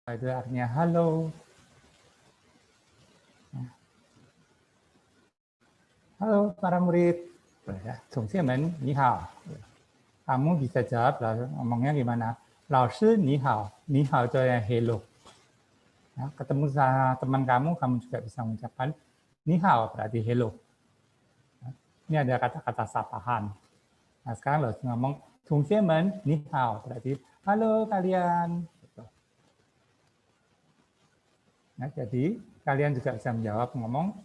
Itu artinya halo. Halo para murid. Tongxiemen, ni hao. Kamu bisa jawab lah, ngomongnya gimana? Lao shi ni hao. Ni hao itu yang hello. Ya, ketemu sama teman kamu juga bisa mengucapkan ni hao berarti hello. Ini ada kata-kata sapaan. Nah, sekarang lo ngomong Tongxiemen, ni hao berarti halo kalian. Nah, jadi kalian juga bisa menjawab ngomong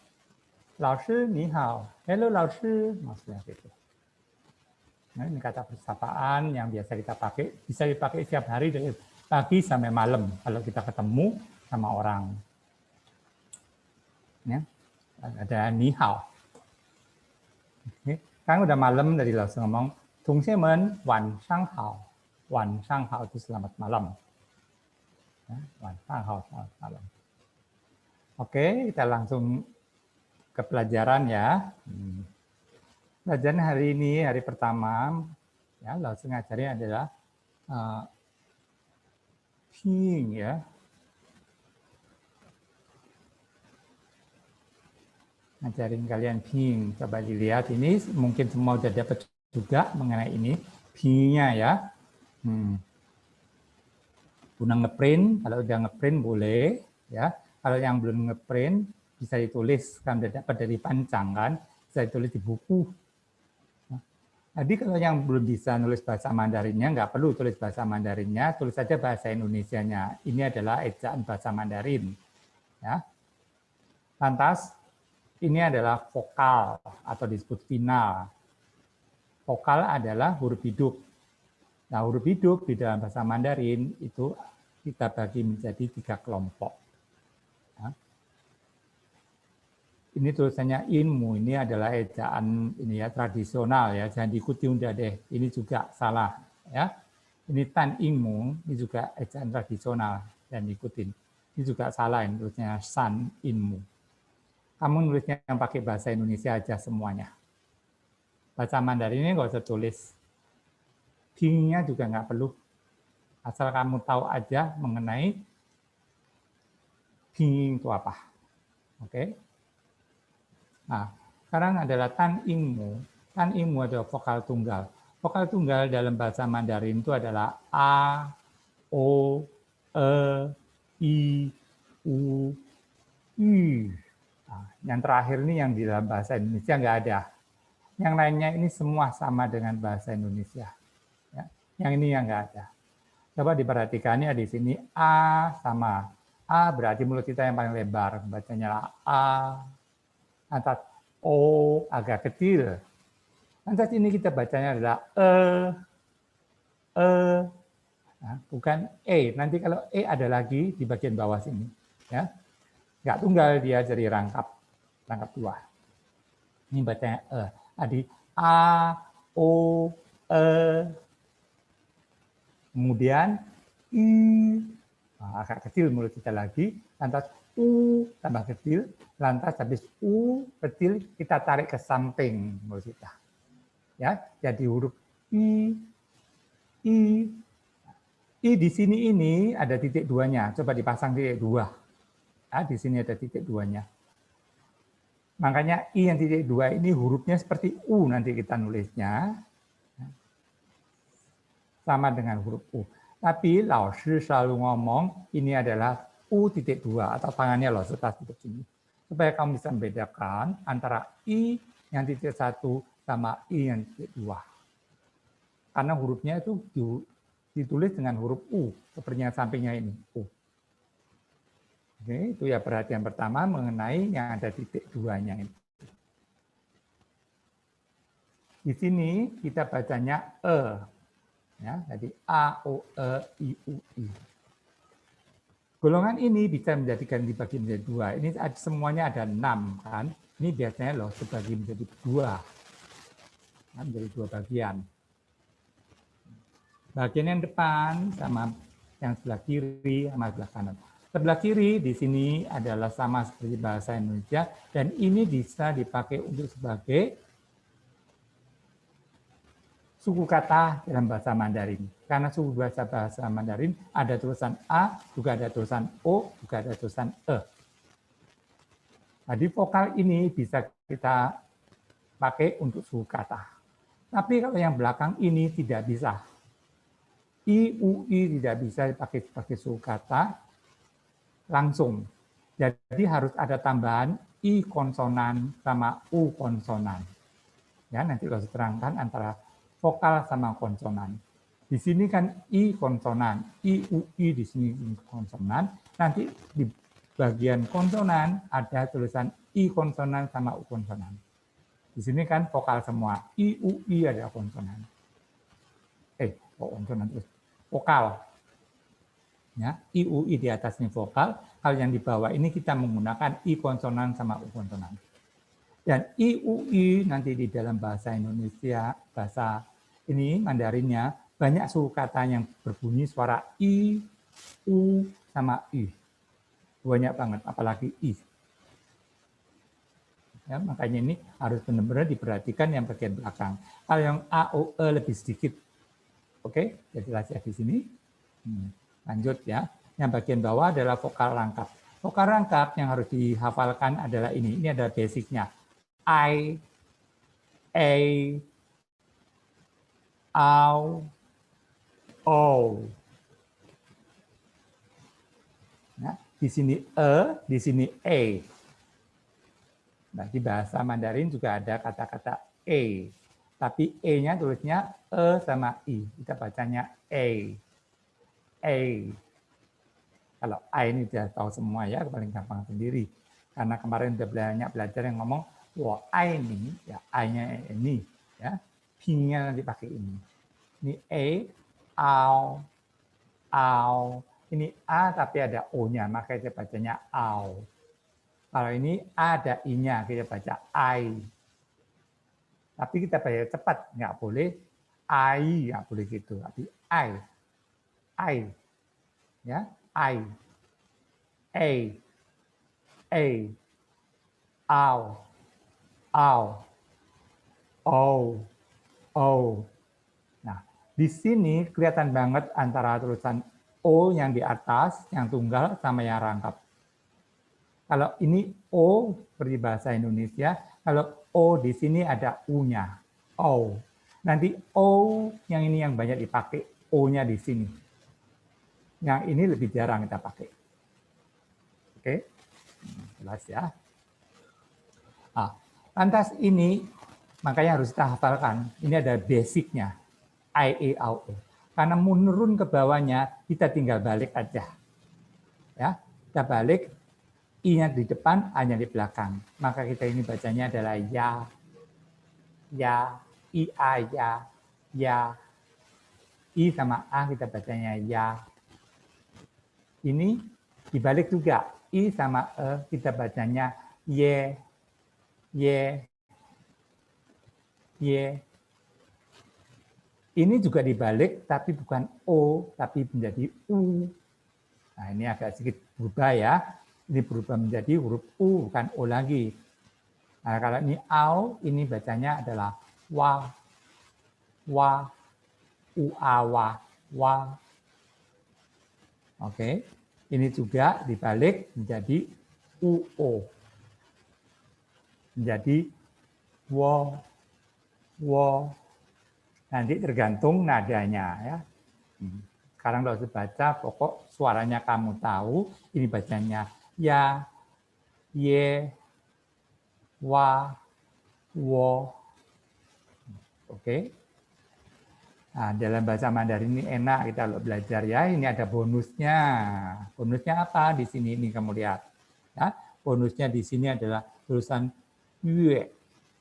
Lao shi ni hao. Hello Lao shi, maksudnya gitu. Nah, ini kata persapaan yang biasa kita pakai, bisa dipakai setiap hari dari pagi sampai malam kalau kita ketemu sama orang. Ya, ada ni hao. Oke. Sekarang udah malam dari langsung ngomong Tongxiemen wan shang hao. Wan shang hao itu selamat malam. Ya, wan shang hao selamat malam. Oke, kita langsung ke pelajaran ya. Pelajaran hari ini, hari pertama, ya, langsung ngajarin adalah ping ya. Ngajarin kalian ping. Coba dilihat ini, mungkin semua udah dapat juga mengenai ini. Pingnya ya. Udah ngeprint, kalau udah ngeprint boleh ya. Kalau yang belum ngeprint bisa ditulis, kan udah dapat dari pancang kan, bisa ditulis di buku. Jadi kalau yang belum bisa nulis bahasa Mandarinnya, nggak perlu tulis bahasa Mandarinnya, tulis saja bahasa Indonesianya. Ini adalah ejaan bahasa Mandarin. Ya. Lantas, ini adalah vokal atau disebut final. Vokal adalah huruf hidup. Nah, huruf hidup di dalam bahasa Mandarin itu kita bagi menjadi 3 kelompok. Ya. Ini tulisannya inmu, ini adalah ejaan ini ya tradisional ya, jangan diikuti udah deh. Ini juga salah ya. Ini tan inmu, ini juga ejaan tradisional dan diikutin. Ini juga salah, ini tulisnya san inmu. Kamu nulisnya yang pakai bahasa Indonesia aja semuanya. Bahasa Mandarin ini nggak usah tulis. Pingnya juga nggak perlu. Asal kamu tahu aja mengenai ping itu apa. Oke? Nah, sekarang adalah tan ingmu. Tan ingmu adalah vokal tunggal. Vokal tunggal dalam bahasa Mandarin itu adalah a, o, e, i, u, y. Nah, yang terakhir ini yang di dalam bahasa Indonesia nggak ada. Yang lainnya ini semua sama dengan bahasa Indonesia. Ya. Yang ini yang nggak ada. Coba diperhatikan ya di sini a sama. A berarti mulut kita yang paling lebar. Bacanya a. Lantas o agak kecil. Lantas ini kita bacanya adalah nah, bukan e. Nanti kalau e ada lagi di bagian bawah sini, ya nggak tunggal dia jadi rangkap 2. Ini bacanya Adi a, o, kemudian i, nah, agak kecil mulut kita lagi. Lantas u tambah kecil, lantas habis u kecil kita tarik ke samping mulut kita. Ya, jadi huruf i. I di sini ini ada titik 2-nya. Coba dipasang titik 2. Ya, di sini ada titik 2-nya. Makanya i yang titik 2 ini hurufnya seperti u nanti kita nulisnya. Sama dengan huruf u. Tapi Lao Shi selalu ngomong ini adalah U.2 atau tangannya loh setelah titik ini. Supaya kamu bisa membedakan antara I yang titik 1 sama I yang titik 2. Karena hurufnya itu ditulis dengan huruf U, seperti yang sampingnya ini, U. Oke, itu ya perhatian pertama mengenai yang ada titik 2-nya ini. Di sini kita bacanya ya, jadi A, O, E, I, U, I. Golongan ini bisa menjadikan dibagi menjadi 2. Ini semuanya ada 6 kan. Ini biasanya loh dibagi menjadi 2. Nah, menjadi 2 bagian. Bagian yang depan sama yang sebelah kiri sama sebelah kanan. Sebelah kiri di sini adalah sama seperti bahasa Indonesia dan ini bisa dipakai untuk sebagai suku kata dalam bahasa Mandarin. Karena suku bahasa Mandarin ada tulisan A, juga ada tulisan O, juga ada tulisan E. Jadi vokal ini bisa kita pakai untuk suku kata. Tapi kalau yang belakang ini tidak bisa. I, U, I tidak bisa dipakai sebagai suku kata langsung. Jadi harus ada tambahan I konsonan sama U konsonan. Ya, nantiเราterangkan antara vokal sama konsonan. Di sini kan I konsonan, I, U, I di sini konsonan. Nanti di bagian konsonan ada tulisan I konsonan sama U konsonan. Di sini kan vokal semua, I, U, I ada konsonan. Konsonan terus vokal. Ya, I, U, I di atas ini vokal, kalau yang di bawah ini kita menggunakan I konsonan sama U konsonan. Dan I, U, I nanti di dalam bahasa Indonesia, bahasa ini Mandarinnya, banyak suku kata yang berbunyi suara I, U, sama I. Banyak banget, apalagi I. Ya, makanya ini harus benar-benar diperhatikan yang bagian belakang. Kalau yang A, O, E lebih sedikit. Oke, jadi jelas ya di sini. Lanjut ya. Yang bagian bawah adalah vokal rangkap. Vokal rangkap yang harus dihafalkan adalah ini. Ini adalah basicnya. I, A, Ow, O. Nah, di sini di sini A. Nah, di bahasa Mandarin juga ada kata-kata E. Tapi E-nya tulisnya E sama I. Kita bacanya A. A. Kalau A ini sudah tahu semua ya, paling gampang sendiri. Karena kemarin sudah banyak belajar yang ngomong, wah A ini, ya A-nya ini. Ya. P-nya nanti pakai ini. Ini A, Ow, Ow. Ini A tapi ada O-nya, maka kita bacanya Ow. Kalau ini A ada I-nya, kita baca I. Tapi kita baca cepat, nggak boleh I, nggak boleh gitu. Tapi I. Ya, I. A. Ow. Ow. O. Nah, di sini kelihatan banget antara tulisan O yang di atas, yang tunggal, sama yang rangkap. Kalau ini O seperti bahasa Indonesia, kalau O di sini ada U-nya. O. Nanti O yang ini yang banyak dipakai, O-nya di sini. Yang ini lebih jarang kita pakai. Oke, jelas ya. Lantas ini makanya harus kita hafalkan. Ini ada basicnya. I, E, O. Karena menurun ke bawahnya, kita tinggal balik aja. Ya, kita balik, I-nya di depan, A-nya di belakang. Maka kita ini bacanya adalah ya, I, A, ya. I sama A kita bacanya ya. Ini dibalik juga, I sama E kita bacanya ye. Ini juga dibalik, tapi bukan O, tapi menjadi U. Nah, ini agak sedikit berubah ya. Ini berubah menjadi huruf U, bukan O lagi. Nah, kalau ini AU, ini bacanya adalah wa, wa. Oke, ini juga dibalik menjadi UO. Menjadi wo. Nanti tergantung nadanya ya. Sekarang kalau dibaca, pokok suaranya kamu tahu, ini bacanya ya, ye, wa, wo. Oke. Nah, dalam bahasa Mandarin ini enak kita belajar ya. Ini ada bonusnya. Bonusnya apa di sini? Ini kamu lihat. Ya, bonusnya di sini adalah tulisan yue.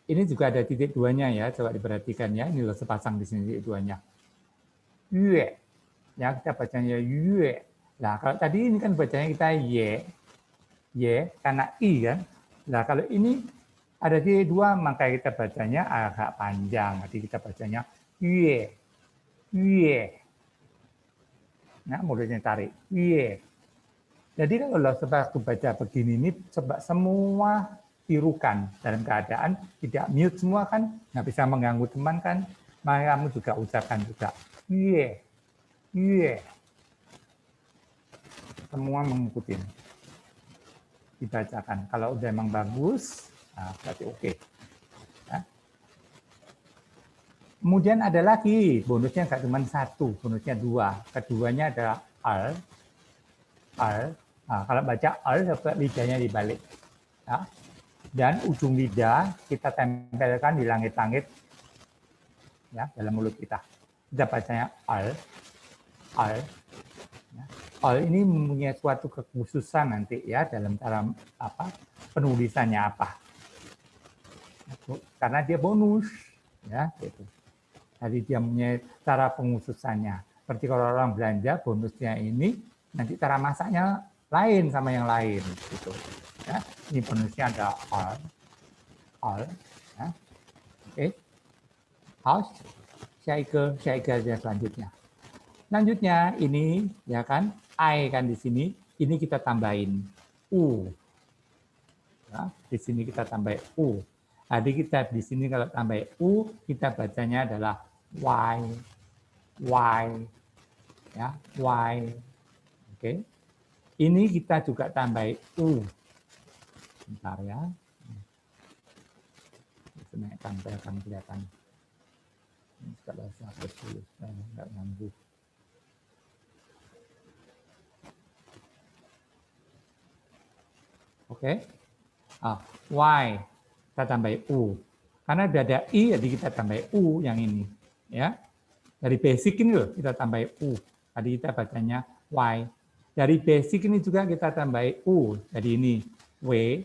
Ini juga ada titik duanya ya. Coba diperhatikan ya. Ini loh sepasang di sini titik duanya. Yue. Ya, kita bacanya yue. Nah, kalau tadi ini kan bacanya kita ye. Ye karena i kan. Nah, kalau ini ada titik dua, maka kita bacanya agak panjang. Jadi kita bacanya yue. Nah, mulutnya tarik. Jadi kalau aku baca begini ini, coba semua tirukan dalam keadaan tidak mute semua kan, nggak bisa mengganggu teman kan, maka kamu juga ucapkan juga. Iya. Semua mengikuti. Dibacakan. Kalau udah emang bagus, nah berarti oke. Ya. Kemudian ada lagi, bonusnya nggak cuma satu, bonusnya dua. Keduanya adalah al. Nah, kalau baca al, lidahnya dibalik. Ya. Dan ujung lidah kita tempelkan di langit-langit, ya, dalam mulut kita. Kita bacanya al. Ya. Al ini mempunyai suatu kekhususan nanti ya dalam cara apa penulisannya apa. Karena dia bonus, ya, gitu. Jadi dia punya cara pengkhususannya. Seperti kalau orang belanja, bonusnya ini nanti cara masaknya lain sama yang lain, gitu. Ya, ini bonusnya ada all, ya. Oke. Haus, saya aja selanjutnya. Selanjutnya ini ya kan I kan di sini, ini kita tambahin U. Ya, di sini kita tambah U. Jadi kita di sini kalau tambah U, kita bacanya adalah Y, ya, Y. Oke. Ini kita juga tambah U. Bentar ya. Sebenarnya tampilkan kelihatan. Kalau saya tulis, nggak nyambung. Oke. Y, kita tambah U. Karena udah ada I, jadi kita tambah U yang ini. Ya. Dari basic ini loh, kita tambah U. Tadi kita bacanya Y. Dari basic ini juga kita tambah U. Jadi ini W.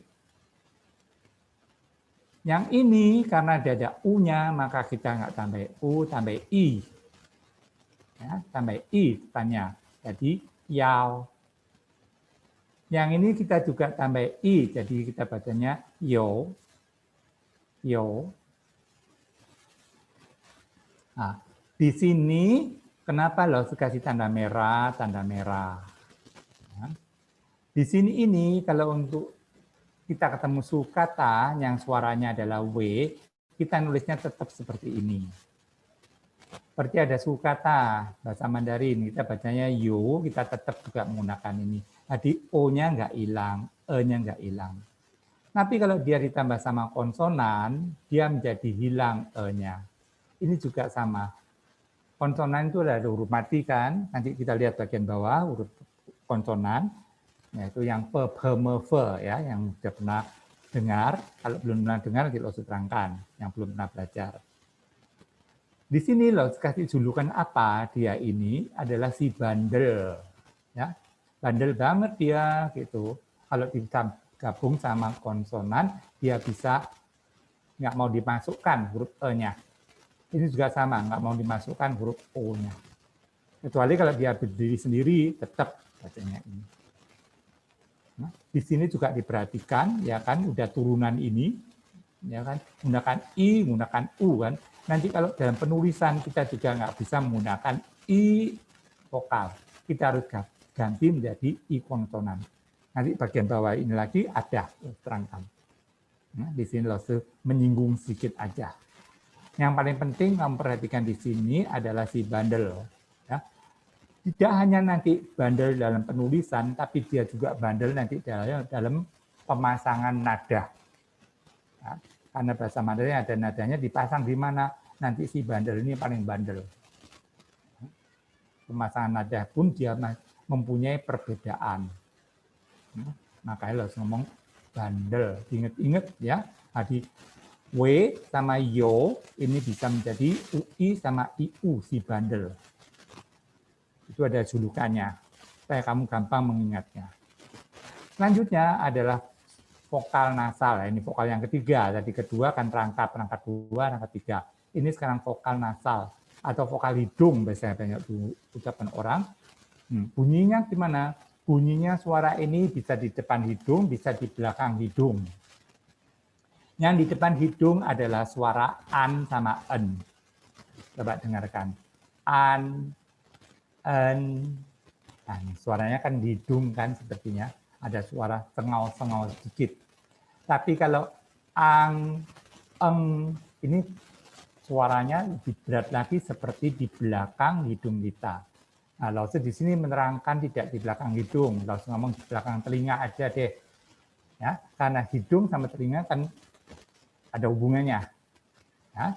Yang ini karena ada U-nya, maka kita nggak tambah U, tambah I. Ya, tambah I depannya. Jadi Yao. Yang ini kita juga tambah I, jadi kita bacanya Yo. Yo. Nah, di sini kenapa lo kasih tanda merah, tanda merah? Nah, di sini ini kalau untuk kita ketemu sukata yang suaranya adalah W, kita nulisnya tetap seperti ini. Seperti ada sukata bahasa Mandarin, kita bacanya yo, kita tetap juga menggunakan ini. Jadi O-nya nggak hilang, E-nya nggak hilang. Tapi kalau dia ditambah sama konsonan, dia menjadi hilang E-nya. Ini juga sama. Konsonan itu ada huruf mati kan, nanti kita lihat bagian bawah huruf konsonan, yaitu yang pe, me, fe, ya, yang sudah pernah dengar. Kalau belum pernah dengar, kita usah terangkan, yang belum pernah belajar. Di sini loh kasih julukan apa dia ini adalah si bandel, ya, bandel banget dia gitu. Kalau digabung sama konsonan, dia bisa nggak mau dimasukkan huruf E-nya. Ini juga sama, nggak mau dimasukkan huruf O-nya. Kecuali kalau dia berdiri sendiri, tetap bacanya ini. Nah, di sini juga diperhatikan, ya kan, udah turunan ini, ya kan, menggunakan I, menggunakan U kan. Nanti kalau dalam penulisan kita juga nggak bisa menggunakan I vokal, kita harus ganti menjadi I konsonan. Nanti bagian bawah ini lagi ada terangkan. Nah, di sini lo menyinggung sedikit aja. Yang paling penting kamu perhatikan di sini adalah si bandel. Ya. Tidak hanya nanti bandel dalam penulisan, tapi dia juga bandel nanti dalam pemasangan nada. Ya. Karena bahasa Mandarin ada nadanya dipasang di mana, nanti si bandel ini paling bandel. Pemasangan nada pun dia mempunyai perbedaan. Makanya harus ngomong bandel. Ingat-ingat ya, tadi W sama Yo ini bisa menjadi UI sama IU, si bandel. Itu ada julukannya, supaya kamu gampang mengingatnya. Selanjutnya adalah vokal nasal. Ini vokal yang ketiga. Tadi kedua kan rangkap dua, rangkap tiga. Ini sekarang vokal nasal atau vokal hidung biasanya banyak ucapan orang. Bunyinya gimana? Bunyinya suara ini bisa di depan hidung, bisa di belakang hidung. Yang di depan hidung adalah suara an sama en. Coba dengarkan. An, en. Nah, suaranya kan di hidung kan sepertinya. Ada suara sengau-sengau sedikit. Tapi kalau ang, eng, ini suaranya lebih berat lagi seperti di belakang hidung kita. Nah, Lause di sini menerangkan tidak di belakang hidung, Lause ngomong di belakang telinga aja deh. Ya, karena hidung sama telinga kan ada hubungannya. Ya.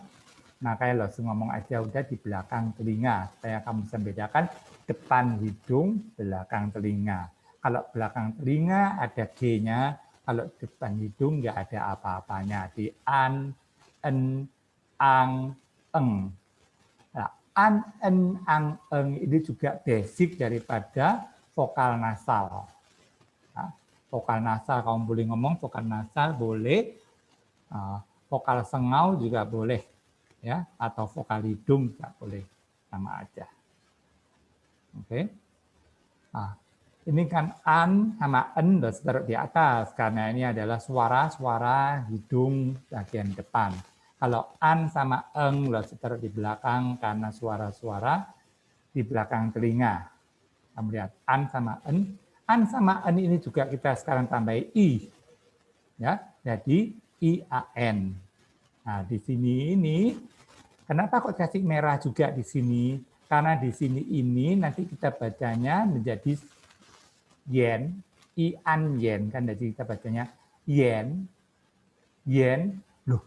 Makanya Lause ngomong aja udah di belakang telinga, supaya kamu bisa bedakan depan hidung, belakang telinga. Kalau belakang telinga ada G-nya, kalau depan hidung nggak ada apa-apanya. Di an, en, ang, eng. Nah, an, en, ang, eng ini juga basic daripada vokal nasal. Nah, vokal nasal kamu boleh ngomong, vokal nasal boleh, vokal sengau juga boleh, ya, atau vokal hidung juga boleh, sama aja. Oke. Nah, ini kan an sama en harus taruh di atas karena ini adalah suara-suara hidung bagian depan. Kalau an sama eng harus taruh di belakang karena suara-suara di belakang telinga. Kamu lihat an sama en. An sama en ini juga kita sekarang tambah i. Ya, jadi IAN. Nah, di sini ini kenapa kok kasih merah juga di sini? Karena di sini ini nanti kita bacanya menjadi yen, ian yen kan, jadi kita bacanya yen, yen. Loh,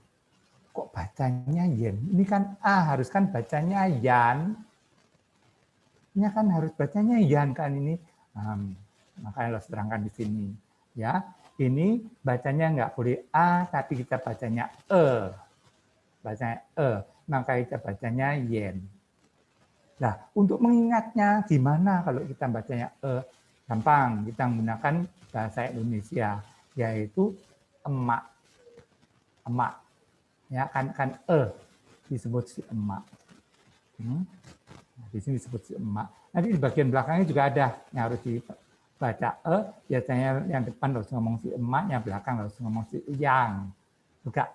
kok bacanya yen? Ini kan harus kan bacanya yan. Ini kan harus bacanya yan kan ini. Makanya harus terangkan di sini. Ya, ini bacanya nggak boleh a, tapi kita bacanya bacanya maka kita bacanya yen. Nah, untuk mengingatnya gimana kalau kita bacanya gampang, kita menggunakan bahasa Indonesia, yaitu emak. Emak. Ya, kan disebut si emak. Nah, di sini disebut si emak. Nanti di bagian belakangnya juga ada yang harus dibaca biasanya yang depan harus ngomong si emak, yang belakang harus ngomong si yang. Juga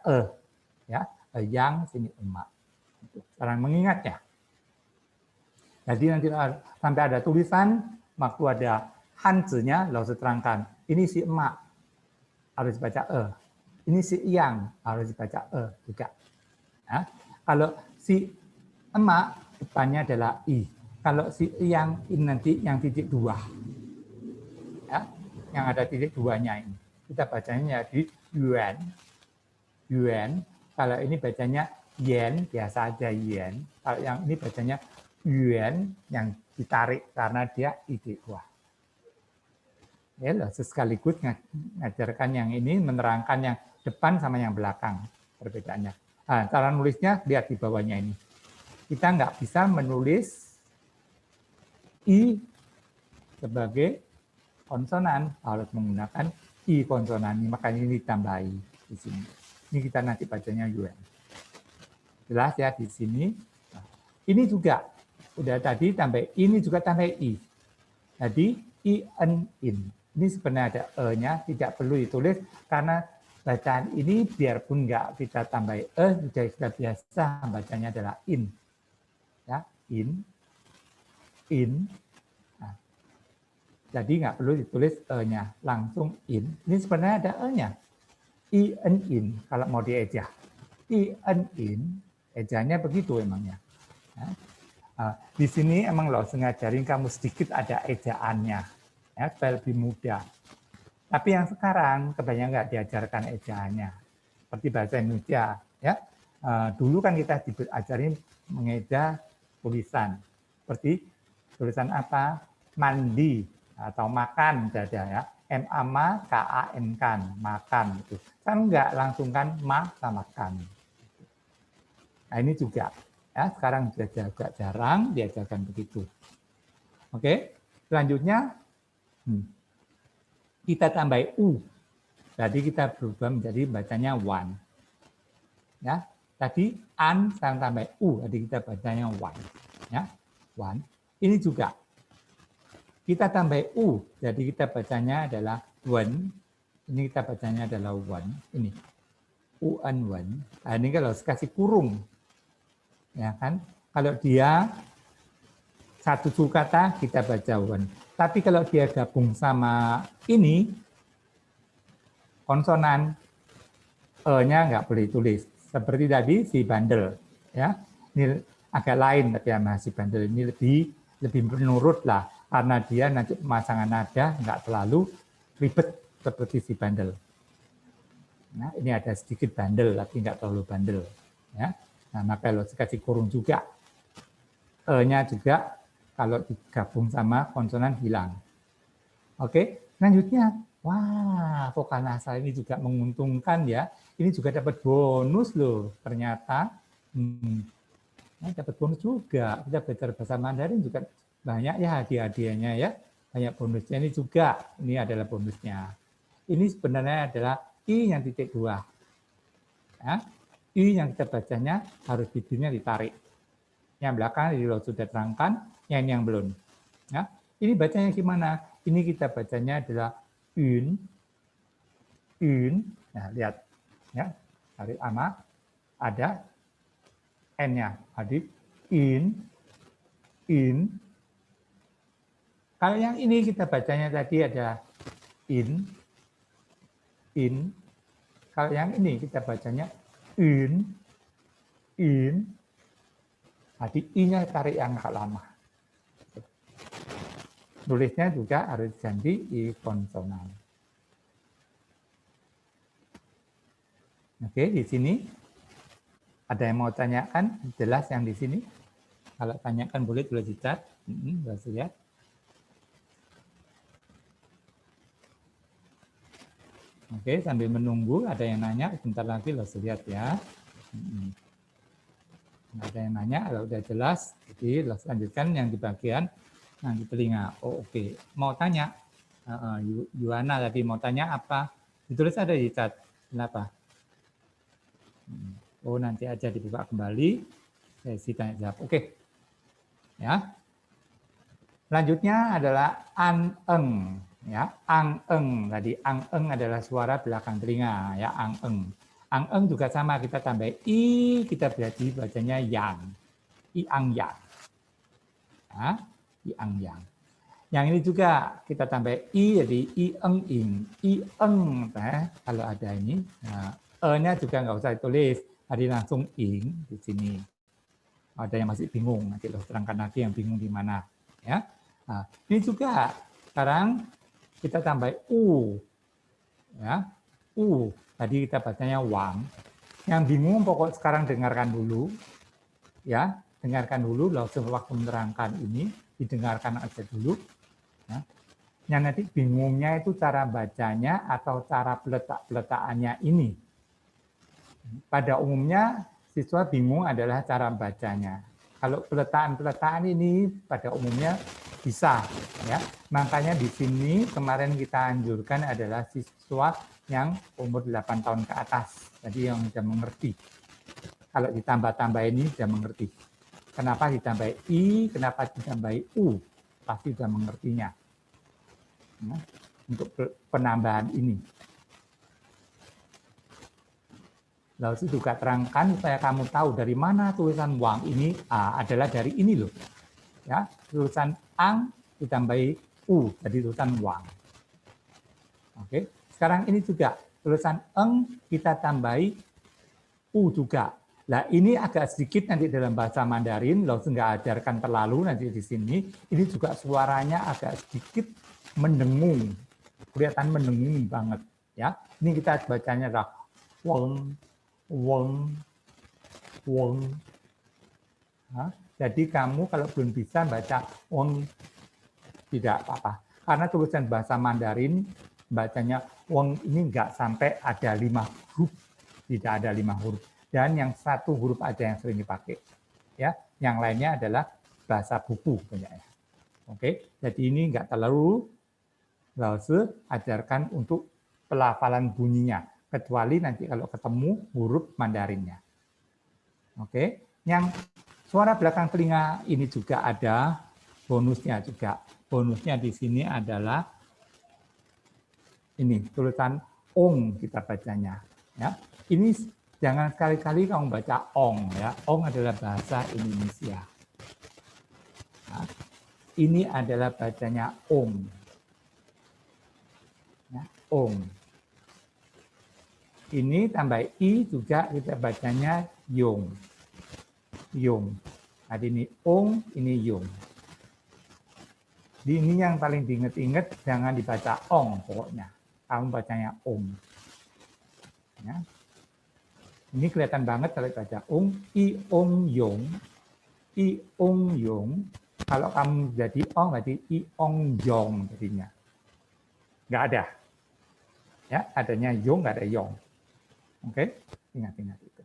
ya, yang sini emak. Sekarang mengingatnya. Jadi nanti sampai ada tulisan, waktu ada hanzinya, lalu terangkan. Ini si emak, harus dibaca Ini si yang, harus dibaca juga. Ya. Kalau si emak, depannya adalah i. Kalau si yang ini nanti yang titik 2. Ya, yang ada titik 2-nya ini. Kita bacanya di yuan. Yuan. Kalau ini bacanya yen, biasa aja yen. Kalau yang ini bacanya yuan yang ditarik karena dia titik 2. Ya, sekaligus ngajarkan yang ini, menerangkan yang depan sama yang belakang perbedaannya. Nah, cara nulisnya lihat di bawahnya ini. Kita nggak bisa menulis i sebagai konsonan, harus menggunakan i konsonan. Makanya ini ditambahi di sini. Ini kita nanti bacanya yuan. Jelas ya di sini. Nah, ini juga udah tadi tambah ini juga tambah i. Jadi in. Ini sebenarnya ada e-nya, tidak perlu ditulis karena bacaan ini biarpun nggak kita tambah sudah biasa bacanya adalah in. Ya, in. Nah, jadi nggak perlu ditulis e-nya, langsung in. Ini sebenarnya ada e-nya. In, kalau mau dieja. In, ejanya begitu emangnya. Ya. Di sini emang lo ngajarin kamu sedikit ada ejaannya, ya, supaya lebih mudah. Tapi yang sekarang kebanyakan nggak diajarkan ejaannya, seperti bahasa Indonesia. Ya, dulu kan kita diajarin mengeja tulisan, seperti tulisan apa? Mandi atau makan saja ya. M-A-M-A-K-A-N kan, makan itu. Kan nggak langsung kan sama makan. Nah ini juga. Ya, sekarang sudah agak jarang diajarkan begitu. Oke, selanjutnya kita tambah u. Jadi kita berubah menjadi bacanya one. Ya, tadi an sekarang tambah u, jadi kita bacanya one. Ya, one. Ini juga kita tambah u, jadi kita bacanya adalah one. Ini kita bacanya adalah one. Ini one. Nah, ini kalau kasih kurung. Ya kan? Kalau dia satu suku kata kita baca one. Tapi kalau dia gabung sama ini konsonan e-nya nggak boleh tulis. Seperti tadi si bandel, ya. Ini agak lain tapi ya masih bandel ini lebih lebih menurut lah, karena dia nanti pemasangan nada nggak terlalu ribet seperti si bandel. Nah, ini ada sedikit bandel, tapi nggak terlalu bandel. Ya. Nah, maka lo kasih kurung juga. E-nya juga kalau digabung sama konsonan hilang. Oke, selanjutnya, wah, vokal nasal ini juga menguntungkan ya. Ini juga dapat bonus loh, ternyata. Nah, dapat bonus juga. Kita belajar bahasa Mandarin juga banyak ya hadiah-hadiahnya ya. Banyak bonusnya ini juga. Ini adalah bonusnya. Ini sebenarnya adalah I yang titik 2. Ya. I yang kita bacanya harus bibirnya ditarik. Yang belakang sudah terangkan, yang belum. Ya. Ini bacanya gimana? Ini kita bacanya adalah un. Nah, lihat. Ya. Tarik ama. Ada N-nya. Jadi in. Kalau yang ini kita bacanya tadi ada in. Kalau yang ini kita bacanya in. Jadi I-nya tarik yang agak lama. Nulisnya juga harus ganti I konsonan. Oke, di sini ada yang mau tanyakan? Jelas yang di sini? Kalau tanyakan boleh dicat. Bisa lihat. Oke, sambil menunggu ada yang nanya, sebentar lagi lo lihat ya. Ada yang nanya, kalau udah jelas, jadi lo lanjutkan yang di bagian yang di telinga. Oh, oke. Mau tanya, Yuana tadi mau tanya apa? Ditulis ada di chat. Kenapa? Oh, nanti aja dibuka kembali. Sesi tanya jawab. Oke. Ya. Selanjutnya adalah an-eng. Ya, ang-eng. Tadi ang-eng adalah suara belakang telinga. Ya, ang-eng. Ang-eng juga sama, kita tambah i, kita berarti bacanya yang. I ang yang. Ya, i ang yang. Yang ini juga kita tambah i, jadi i eng ing. I eng, kalau ada ini. Nah, e-nya juga nggak usah ditulis, tadi langsung ing di sini. Ada yang masih bingung, nanti lo terangkan lagi yang bingung di mana. Ya, nah, ini juga sekarang kita tambah u. Ya, u. Tadi kita bacanya wang. Yang bingung pokok sekarang dengarkan dulu. Ya, dengarkan dulu langsung waktu menerangkan ini, didengarkan aja dulu. Ya. Yang nanti bingungnya itu cara bacanya atau cara peletakannya ini. Pada umumnya siswa bingung adalah cara bacanya. Kalau peletakan ini pada umumnya bisa, ya. Makanya di sini kemarin kita anjurkan adalah siswa yang umur 8 tahun ke atas, jadi yang sudah mengerti. Kalau ditambah-tambah ini sudah mengerti. Kenapa ditambah I, kenapa ditambah U, pasti sudah mengertinya. Nah, untuk penambahan ini. Lalu juga terangkan supaya kamu tahu dari mana tulisan wang ini adalah dari ini loh. Ya, tulisan ang ditambahi u, jadi tulisan wang. Oke, sekarang ini juga tulisan eng kita tambahi u juga. Nah, ini agak sedikit nanti dalam bahasa Mandarin, lo nggak ajarkan terlalu nanti di sini. Ini juga suaranya agak sedikit mendengung, kelihatan mendengung banget. Ya, ini kita bacanya adalah wong, wong, wong. Nah, jadi kamu kalau belum bisa baca wong tidak apa-apa. Karena tulisan bahasa Mandarin bacanya wong ini nggak sampai ada 5 huruf, tidak ada 5 huruf. Dan yang 1 huruf aja yang sering dipakai. Ya, yang lainnya adalah bahasa buku banyaknya. Oke, jadi ini nggak terlalu lalu ajarkan untuk pelafalan bunyinya, kecuali nanti kalau ketemu huruf Mandarinnya. Oke, yang suara belakang telinga ini juga ada bonusnya juga. Bonusnya di sini adalah ini tulisan ong kita bacanya. Ya, ini jangan sekali-kali kamu baca ong ya. Ong adalah bahasa Indonesia. Nah, ini adalah bacanya ong. Ya, ong. Ini tambah i juga kita bacanya yong. Yong. Jadi ini ong, ini yong. Di ini yang paling diinget-inget, jangan dibaca ong pokoknya. Kamu bacanya ong. Ya. Ini kelihatan banget kalau dibaca ong, i ong yong, i ong yong. Kalau kamu jadi ong, berarti i ong yong jadinya. Nggak ada. Ya, adanya yong, nggak ada yong. Oke, ingat-ingat itu.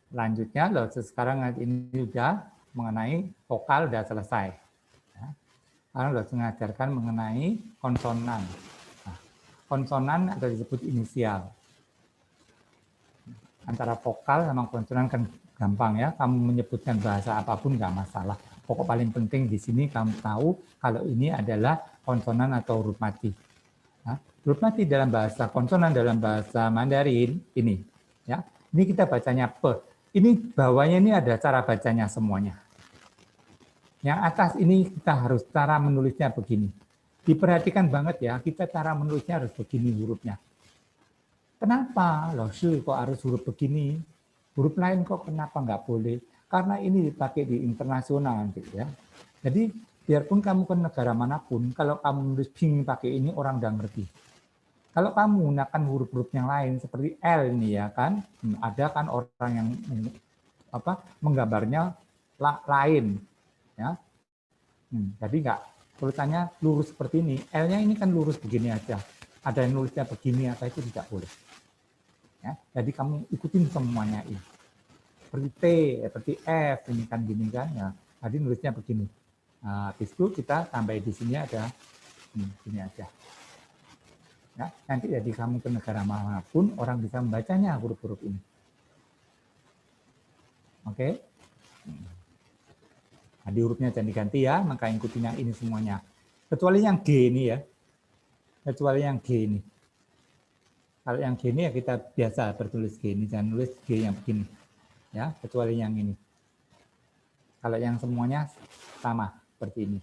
Lanjutnya, loh, sekarang ini sudah mengenai vokal sudah selesai. Ya. Sekarang sudah mengajarkan mengenai konsonan. Nah, konsonan atau disebut inisial. Antara vokal sama konsonan kan gampang ya. Kamu menyebutkan bahasa apapun nggak masalah. Pokok paling penting di sini kamu tahu kalau ini adalah konsonan atau huruf mati. Nah, huruf mati dalam bahasa konsonan dalam bahasa Mandarin ini, ya. Ini kita bacanya pe. Ini bawahnya ini ada cara bacanya semuanya. Yang atas ini kita harus cara menulisnya begini. Diperhatikan banget ya, kita cara menulisnya harus begini hurufnya. Kenapa? Loh, kok harus huruf begini? Huruf lain kok kenapa nggak boleh? Karena ini dipakai di internasional gitu ya. Jadi biarpun kamu ke negara manapun, kalau kamu menulis ping pakai ini orang udah ngerti. Kalau kamu menggunakan huruf-huruf yang lain seperti L ini ya kan, ada kan orang yang menggambarnya lain ya. Jadi nggak tulisannya lurus seperti ini. L-nya ini kan lurus begini aja. Ada yang nulisnya begini apa itu tidak boleh. Ya, jadi kamu ikutin semuanya ini. Seperti T, seperti F ini kan gini kan ya. Tadi nulisnya begini. Nah, habis itu kita tambah di sini ada ini aja. Ya, nanti jadi kamu ke negara manapun orang bisa membacanya huruf-huruf ini. Oke. Nah, hurufnya jangan diganti ya, maka ikutin yang ini semuanya. Kecuali yang G ini ya. Kecuali yang G ini. Kalau yang G ini ya kita biasa bertulis G ini, jangan nulis G yang begini. Ya, kecuali yang ini. Kalau yang semuanya sama seperti ini.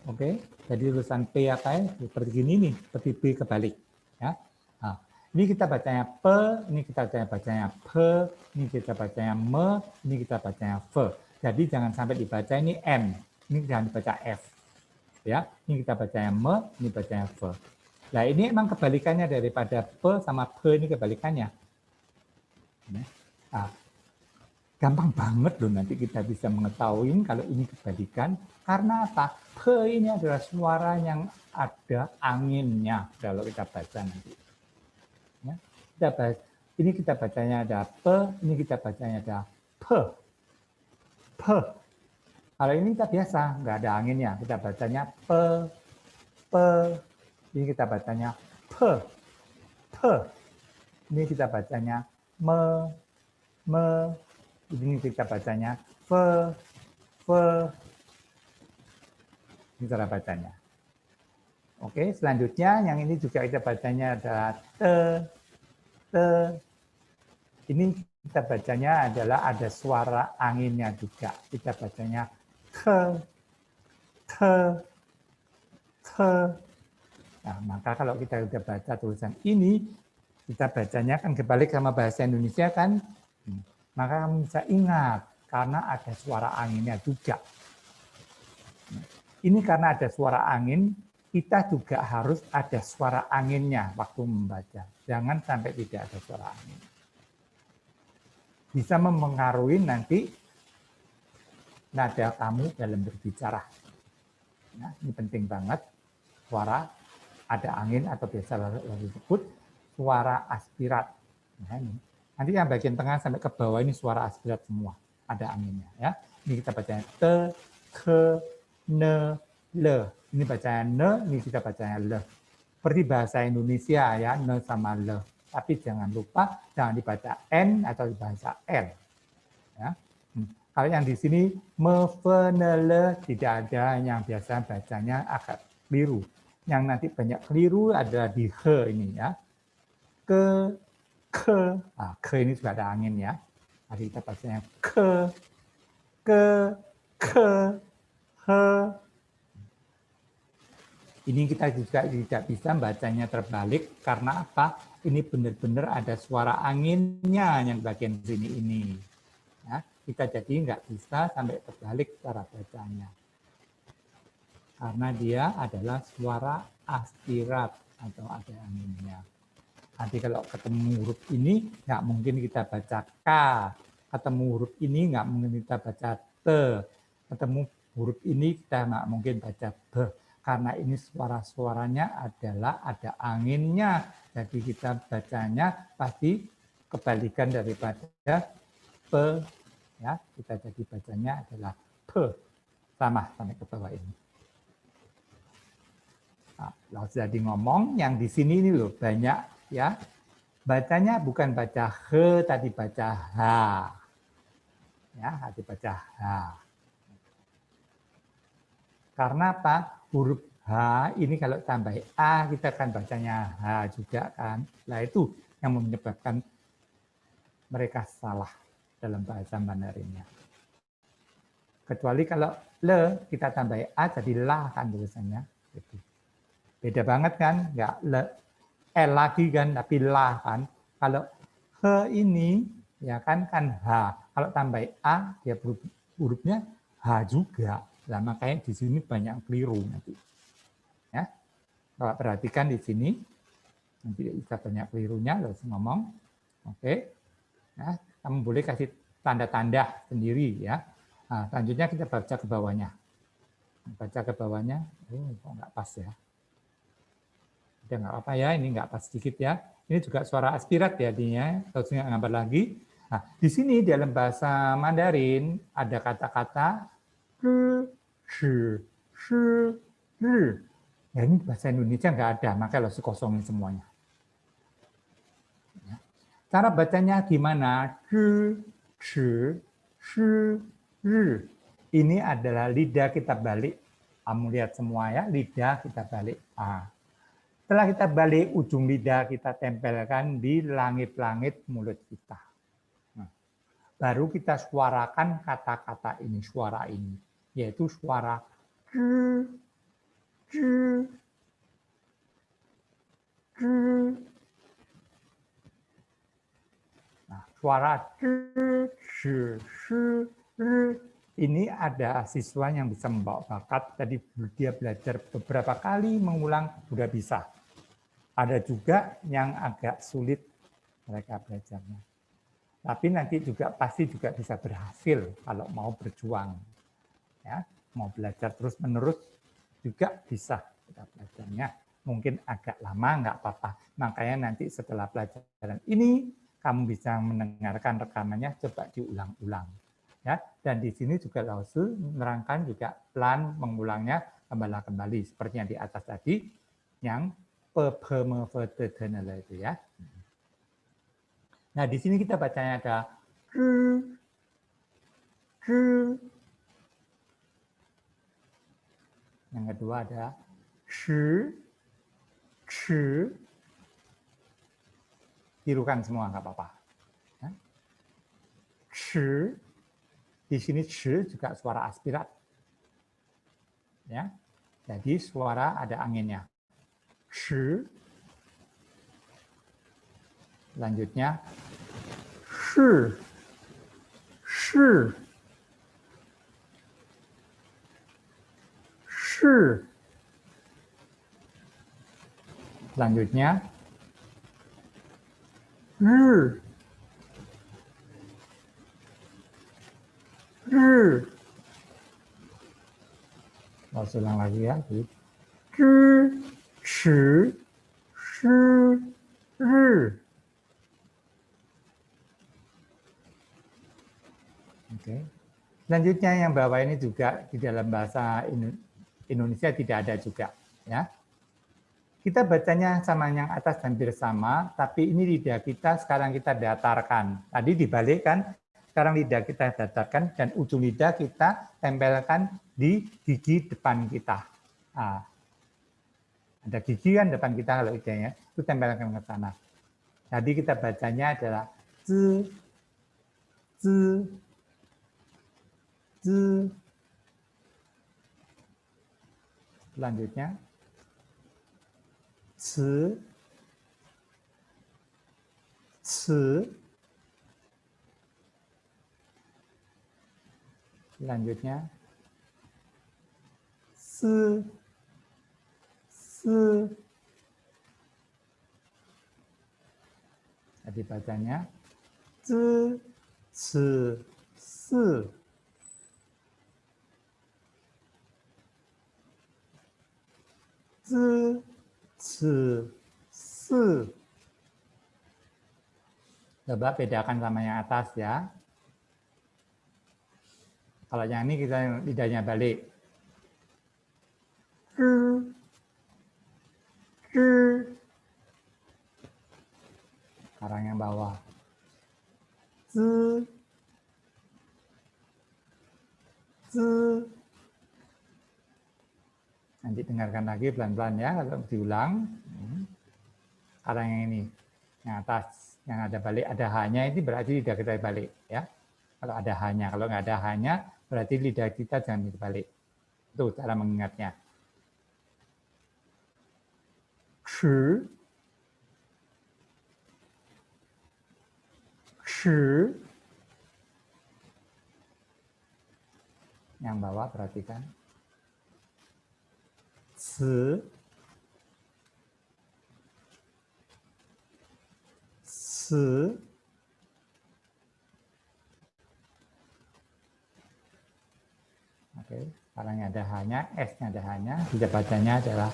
Oke, jadi tulisan P apa ya? Seperti gini nih, seperti B kebalik. Ya. Nah, ini kita bacanya P, ini kita bacanya P, ini kita bacanya me, ini kita bacanya V. Jadi jangan sampai dibaca ini M, ini jangan dibaca F. Ya, ini kita bacanya me, ini bacanya V. Nah, ini emang kebalikannya daripada P sama P ini kebalikannya. Nah, gampang banget loh nanti kita bisa mengetahui kalau ini kebalikan. Karena apa? P ini adalah suara yang ada anginnya kalau kita baca nanti. Ya, ini kita bacanya ada P, ini kita bacanya ada P. P. Kalau ini kita biasa, nggak ada anginnya. Kita bacanya P, P. Ini kita bacanya P, P. Ini kita bacanya me, me. Ini kita bacanya F, F. Ini cara bacanya. Oke, selanjutnya yang ini juga kita bacanya adalah T, T. Ini kita bacanya adalah ada suara anginnya juga. Kita bacanya T, T, T. Nah, maka kalau kita sudah baca tulisan ini, kita bacanya kan kebalik sama bahasa Indonesia kan, maka kamu bisa ingat karena ada suara anginnya juga. Ini karena ada suara angin, kita juga harus ada suara anginnya waktu membaca. Jangan sampai tidak ada suara angin. Bisa mempengaruhi nanti nada kamu dalam berbicara. Nah, ini penting banget. Suara ada angin atau biasa disebut suara aspirat. Nah, ini. Nanti yang bagian tengah sampai ke bawah ini suara aspirat semua. Ada anginnya. Ya. Ini kita bacanya te, ke, ne, le. Ini bacanya ne, ini kita bacanya le. Seperti bahasa Indonesia ya, ne sama le. Tapi jangan lupa jangan dibaca n atau dibaca l. Ya. Kalau yang di sini me, fe, ne, le tidak ada, yang biasa bacanya agak keliru. Yang nanti banyak keliru adalah di he ini ya. Ke, nah, ke ini juga ada angin ya. Jadi kita bacanya ke, he. Ini kita juga tidak bisa bacanya terbalik karena apa? Ini benar-benar ada suara anginnya yang bagian sini ini. Ya. kita jadi nggak bisa sampai terbalik cara bacanya. Karena dia adalah suara aspirat atau ada anginnya. Nanti kalau ketemu huruf ini nggak mungkin kita baca K, ketemu huruf ini nggak mungkin kita baca T, ketemu huruf ini kita nggak mungkin baca B, karena ini suara-suaranya adalah ada anginnya. Jadi kita bacanya pasti kebalikan daripada P, ya kita jadi bacanya adalah P, sama sampai ke bawah ini. Nah, kalau jadi ngomong yang di sini ini loh banyak. Ya, bacanya bukan baca H, tadi baca H. Ya, tadi baca H. Karena apa? Huruf H ini kalau tambah A, kita akan bacanya H juga kan. Nah, itu yang menyebabkan mereka salah dalam bahasa Mandarinnya. Kecuali kalau le, kita tambah A, jadi la kan tulisannya. Beda banget kan? Nggak le. L lagi kan, tapi la kan. Kalau H ini, ya kan H. Kalau tambah A, dia hurufnya H juga. Nah, makanya di sini banyak keliru nanti. Ya, kalau perhatikan di sini, nanti bisa banyak kelirunya, harus ngomong. Oke, nah, kamu boleh kasih tanda-tanda sendiri ya. Nah, selanjutnya kita baca ke bawahnya. Baca ke bawahnya, kok nggak pas ya. Ya nggak apa ya, ini nggak pas sedikit ya. Ini juga suara aspirat ya artinya, harusnya gambar lagi. Nah, di sini dalam bahasa Mandarin ada kata-kata ya ini bahasa Indonesia nggak ada, makanya harus dikosongin semuanya. Cara bacanya gimana? Ini adalah lidah kita balik. Kamu lihat semua ya, lidah kita balik. Setelah kita balik, ujung lidah kita tempelkan di langit-langit mulut kita. Nah, baru kita suarakan kata-kata ini, suara ini, yaitu suara Nah, suara ini ada siswa yang bisa membawa bakat, tadi dia belajar beberapa kali mengulang, sudah bisa. Ada juga yang agak sulit mereka belajarnya. Tapi nanti juga pasti juga bisa berhasil kalau mau berjuang. Ya, mau belajar terus-menerus juga bisa kita belajarnya. Mungkin agak lama, nggak apa-apa. Makanya nanti setelah pelajaran ini, kamu bisa mendengarkan rekamannya, coba diulang-ulang. Ya, dan di sini juga Lausu menerangkan juga plan mengulangnya kembali seperti yang di atas tadi, yang itu ya. Nah, di sini kita bacanya ada yang kedua ada tirukan semua nggak apa-apa. Di sini juga suara aspirat. Ya. Jadi suara ada anginnya. Selanjutnya selanjutnya mau ulang lagi ya. Oke. Selanjutnya yang bawah ini juga di dalam bahasa Indonesia tidak ada juga, ya. Kita bacanya sama yang atas hampir sama, tapi ini lidah kita sekarang kita datarkan. Tadi dibalikkan, sekarang lidah kita datarkan dan ujung lidah kita tempelkan di gigi depan kita. Nah, ada gigi kan depan kita kalau lidahnya, itu tempelkan ke sana. Jadi kita bacanya adalah z, z, z. Selanjutnya c, c. Selanjutnya Jadi bacanya Coba bedakan sama yang atas ya. Kalau yang ini kita lidahnya balik. Sekarang yang bawah. Nanti dengarkan lagi pelan-pelan ya, kalau diulang. Sekarang yang ini, yang atas, yang ada balik, ada hanya ini berarti lidah kita balik ya. Kalau ada hanya, kalau nggak ada hanya berarti lidah kita jangan dibalik. Itu cara mengingatnya. Yang bawah perhatikan. Oke, sekarang ada hanya, S-nya ada hanya, tidak bacanya adalah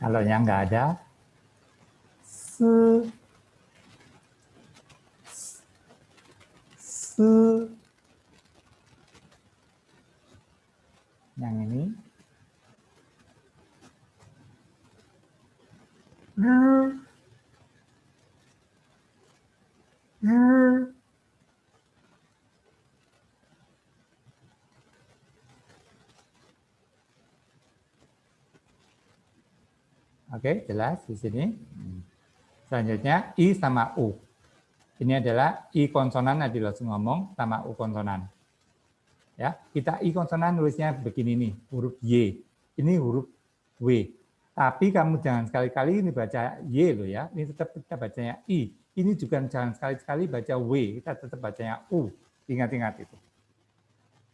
kalau yang nggak ada, yang ini, Oke, jelas di sini. Selanjutnya I sama U. Ini adalah I konsonan, nanti langsung ngomong sama U konsonan. Ya, kita I konsonan nulisnya begini nih, huruf Y. Ini huruf W. Tapi kamu jangan sekali-kali ini baca Y loh ya. Ini tetap kita bacanya I. Ini juga jangan sekali-kali baca W. Kita tetap bacanya U. Ingat-ingat itu.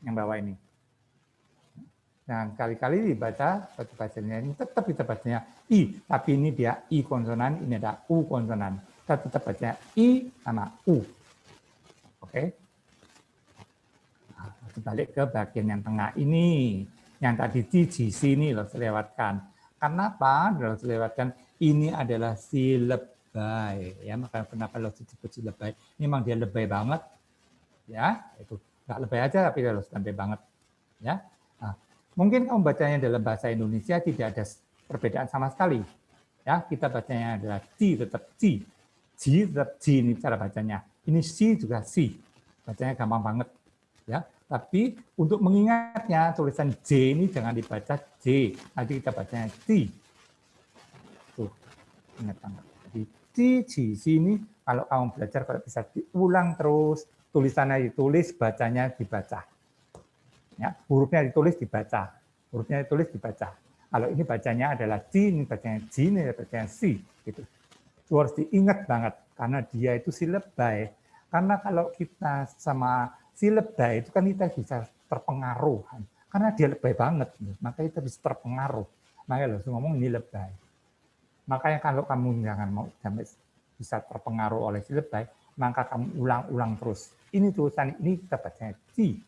Yang bawah ini. Jangan kali-kali dibaca bacanya ini tetap kita bacanya I, tapi ini dia I konsonan, ini ada U konsonan. Kita tetap bacanya I sama U. Oke. Nah, balik ke bagian yang tengah ini. Yang tadi GC ini loh selewatkan. Kenapa harus selewatkan? Ini adalah si lebay. Ya, maka kenapa lo disebut si lebay? Ini memang dia lebay banget. Ya, itu nggak lebay aja tapi harus lebay banget. Ya. Nah, mungkin kamu bacanya dalam bahasa Indonesia tidak ada perbedaan sama sekali. Ya, kita bacanya adalah Ci, tetap Ci. Ji tetap Ji ini cara bacanya. Ini Si juga Si. Bacanya gampang banget. Ya, tapi untuk mengingatnya tulisan J ini jangan dibaca J. Nanti kita bacanya Ci. Tuh, ingat banget. Jadi Ci, Ji, Si ini kalau kamu belajar kalau bisa diulang terus, tulisannya ditulis, bacanya dibaca. Ya, hurufnya ditulis dibaca, hurufnya ditulis dibaca. Kalau ini bacanya adalah Ci, ini bacanya Ji, ini bacanya Si. Gitu. Itu harus diingat banget, karena dia itu si lebay. Karena kalau kita sama si lebay itu kan kita bisa terpengaruh. Karena dia lebay banget, maka kita bisa terpengaruh. Makanya langsung ngomong ini lebay. Makanya kalau kamu jangan mau sampai bisa terpengaruh oleh si lebay, maka kamu ulang-ulang terus. Ini tulisan ini kita bacanya Ci.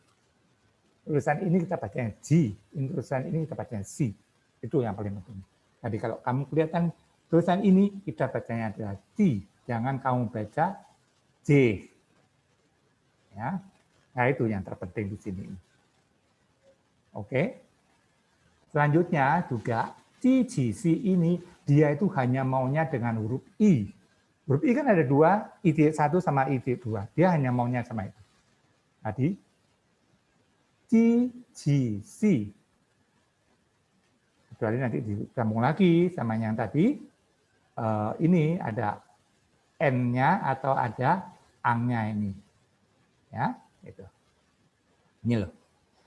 Tulisan ini kita bacanya Ji, tulisan ini kita bacanya Si. Itu yang paling penting. Jadi kalau kamu kelihatan tulisan ini kita bacanya adalah Ji, jangan kamu baca J. Ya, nah itu yang terpenting di sini. Oke. Selanjutnya juga Ci, Ji, Si ini dia itu hanya maunya dengan huruf I. Huruf I kan ada dua, I1 sama I2. Dia hanya maunya sama itu. Tadi Ci, Ji, Si. Kecuali nanti disambung lagi sama yang tadi, ini ada N-nya atau ada ang-nya ini. Ya, itu. Ini loh.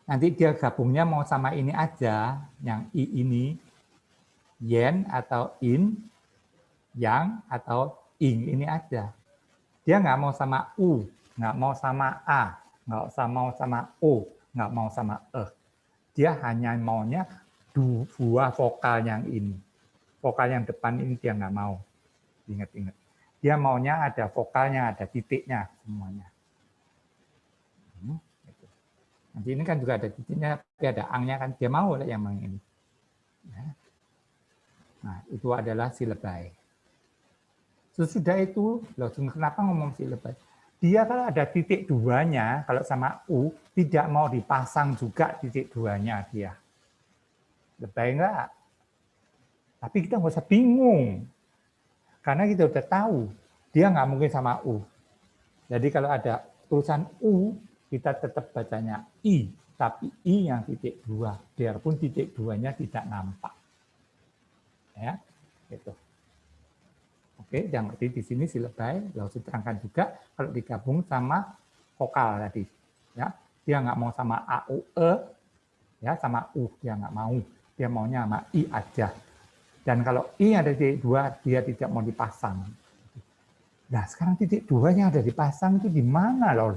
Nanti dia gabungnya mau sama ini aja, yang I ini, yen atau in, yang atau ing ini aja. Dia nggak mau sama u, nggak mau sama a, nggak mau sama o, nggak mau sama e. Dia hanya maunya dua vokal yang ini. Vokal yang depan ini dia nggak mau. Ingat-ingat. Dia maunya ada vokalnya, ada titiknya semuanya. Gitu. Nanti ini kan juga ada titiknya, tapi ada angnya kan. Dia mau yang ini. Nah, itu adalah si lebay. Sesudah itu, loh, kenapa ngomong si lebay? Dia kalau ada titik duanya, kalau sama U, tidak mau dipasang juga titik duanya dia. Lebay enggak? Tapi kita nggak usah bingung. Karena kita udah tahu, dia nggak mungkin sama U. Jadi kalau ada tulisan U, kita tetap bacanya I. Tapi I yang titik dua. Biarpun titik duanya tidak nampak. Ya, gitu. Oke, yang ngerti di sini si lebay, lalu terangkan juga kalau digabung sama vokal tadi. Ya, dia nggak mau sama A, U, E, ya sama U dia nggak mau. Dia maunya sama I aja. Dan kalau I ada titik dua, dia tidak mau dipasang. Nah, sekarang titik duanya ada dipasang itu di mana, loh?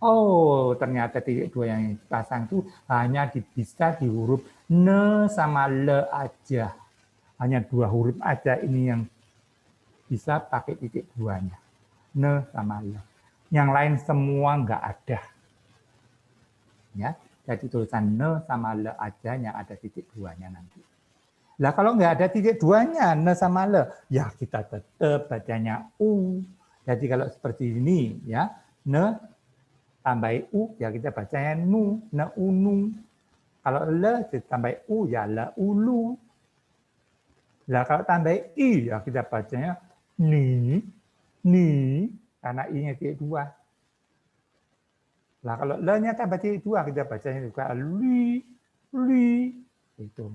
Oh, ternyata titik dua yang dipasang itu hanya bisa di huruf ne sama le aja. Hanya dua huruf aja ini yang bisa pakai titik duanya. Ne sama le. Yang lain semua nggak ada. Ya, jadi tulisan ne sama le aja yang ada titik duanya nanti. Lah kalau nggak ada titik duanya, ne sama le, ya kita tetap bacanya u. Jadi kalau seperti ini, ya, ne tambah u, ya kita bacanya nu, ne unu. Kalau le ditambah u, ya le ulu. Lah kalau tambah i, ya kita bacanya ni, karena i-nya titik dua. Lah kalau le-nya tambah titik dua, kita bacanya juga li, itu.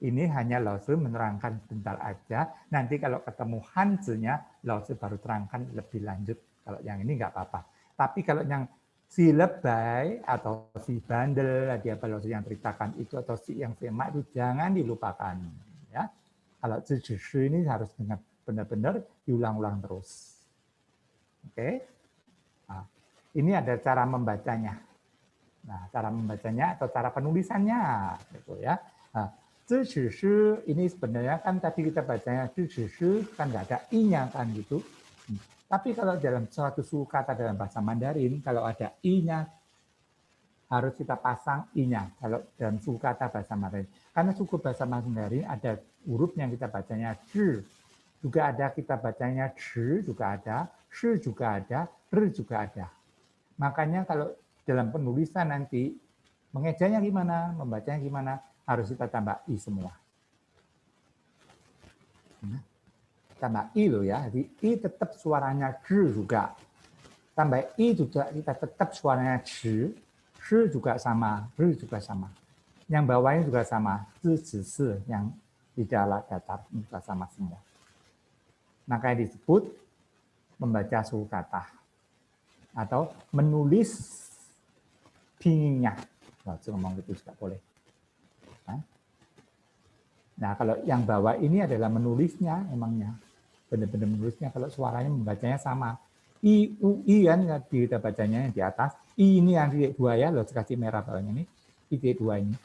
Ini hanya Lao-Tzu menerangkan sebentar aja. Nanti kalau ketemu Hanzi-nya, Lao-Tzu baru terangkan lebih lanjut. Kalau yang ini nggak apa-apa. Tapi kalau yang si lebay atau si bandel, dia Lao-Tzu yang ceritakan itu, atau si yang semak itu jangan dilupakan. Ya, kalau Zhi ini harus benar-benar diulang-ulang terus. Oke. Nah, ini ada cara membacanya. Nah, cara membacanya atau cara penulisannya, gitu ya. Nah, Zhi ini sebenarnya kan tadi kita bacanya Zhi kan nggak ada i-nya kan gitu. Tapi kalau dalam suatu suku kata dalam bahasa Mandarin, kalau ada i-nya harus kita pasang i-nya. Kalau dalam suku kata bahasa Mandarin, karena suku bahasa Mandarin ada huruf yang kita bacanya zhi, juga ada kita bacanya zhi juga ada, shi juga ada, r juga ada. Makanya kalau dalam penulisan nanti mengejanya gimana, membacanya gimana, harus kita tambah i semua. Tambah i loh ya, jadi i tetap suaranya zhi juga. Tambah i juga kita tetap suaranya zhi, shi juga sama, r juga sama. Yang bawahnya juga sama, zi, zi, si, yang di dalam datar juga sama semua. Makanya disebut membaca suku kata atau menulis pinginnya. Nah, ngomong gitu juga boleh. Nah, kalau yang bawah ini adalah menulisnya, emangnya benar-benar menulisnya. Kalau suaranya membacanya sama, i, u, i kan kita bacanya yang di atas, i ini yang titik dua ya, loh kasih merah bawahnya ini, titik dua ini.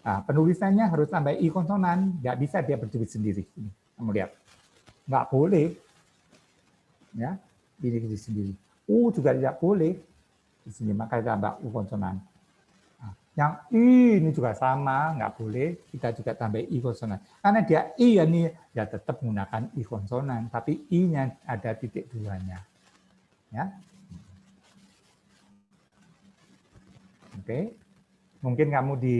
Nah, penulisannya harus tambah i konsonan, nggak bisa dia berdiri sendiri. Ini, kamu lihat, nggak boleh, ya, ini sendiri. U juga tidak boleh di sini, maka tambah u konsonan. Yang I ini juga sama, nggak boleh, kita juga tambah I konsonan. Karena dia I ini ya tetap menggunakan I konsonan, tapi I-nya ada titik duanya. Ya. Oke. Mungkin kamu di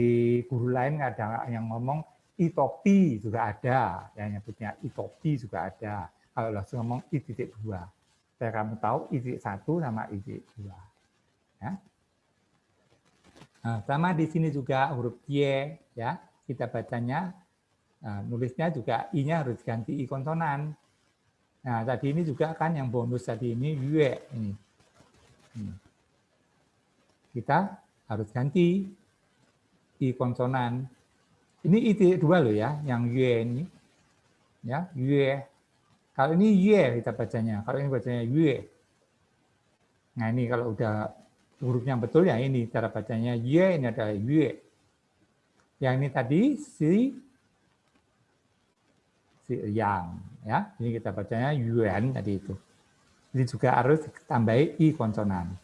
guru lain ada yang ngomong I topi juga ada, yang nyebutnya I topi juga ada. Kalau langsung ngomong I titik dua. Supaya kamu tahu I titik satu sama I titik dua. Ya. Nah, sama di sini juga huruf Y, ya kita bacanya, nulisnya juga I-nya harus ganti I konsonan. Nah tadi ini juga kan yang bonus tadi ini yue ini. Kita harus ganti I konsonan. Ini I dua loh ya, yang Y ini. Ya, Y. Kalau ini Y kita bacanya, kalau ini bacanya Y. Nah ini kalau udah hurufnya betul ya ini cara bacanya Y, ini adalah Y. Yang ini tadi si yang, ya. Ini kita bacanya Yuan tadi itu. Ini juga harus tambahi I konsonan.